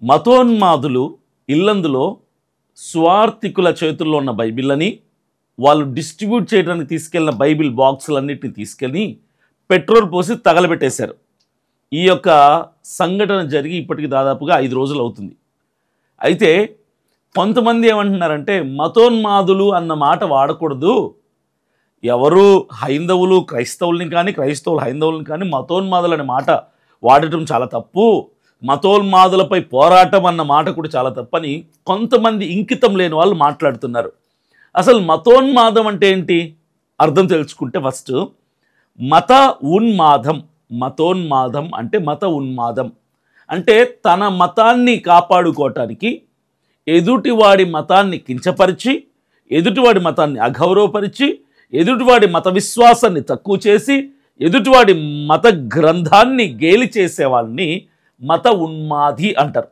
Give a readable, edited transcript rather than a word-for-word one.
మతోన్మాదులు ఇల్లందులో స్వార్థికుల చేతుల్లో ఉన్న బైబిళ్ళని వాళ్ళు డిస్ట్రిబ్యూట్ చేయడానికి తీసుకెళ్లిన బైబిల్ బాక్సులన్నిటిని తీసుకెళ్ళి పెట్రోల్ పోసి తగలబెట్టేశారు. ఈ యొక్క సంఘటన జరిగి ఇప్పటికి దాదాపుగా 5 రోజులు అవుతుంది. అయితే కొంతమంది ఏమంటున్నారంటే మతోన్మాదులు అన్న మాట వాడకూడదు, ఎవరు హైందవులు క్రైస్తవుల్ని కానీ క్రైస్తవులు హైందవుల్ని కానీ మతోన్మాదులు అనే మాట వాడటం చాలా తప్పు, మతోన్మాదులపై పోరాటం అన్న మాట కూడా చాలా తప్పని కొంతమంది ఇంకితం లేని వాళ్ళు మాట్లాడుతున్నారు. అసలు మతోన్మాదం అంటే ఏంటి అర్థం తెలుసుకుంటే ఫస్ట్ మత ఉన్మాదం, మతోన్మాదం అంటే మత ఉన్మాదం అంటే తన మతాన్ని కాపాడుకోవటానికి ఎదుటివాడి మతాన్ని కించపరిచి, ఎదుటివాడి మతాన్ని అగౌరవపరిచి, ఎదుటివాడి మత విశ్వాసాన్ని తక్కువ చేసి, ఎదుటివాడి మత గ్రంథాన్ని గేలి చేసే వాళ్ళని మత ఉన్మాది అంటారు.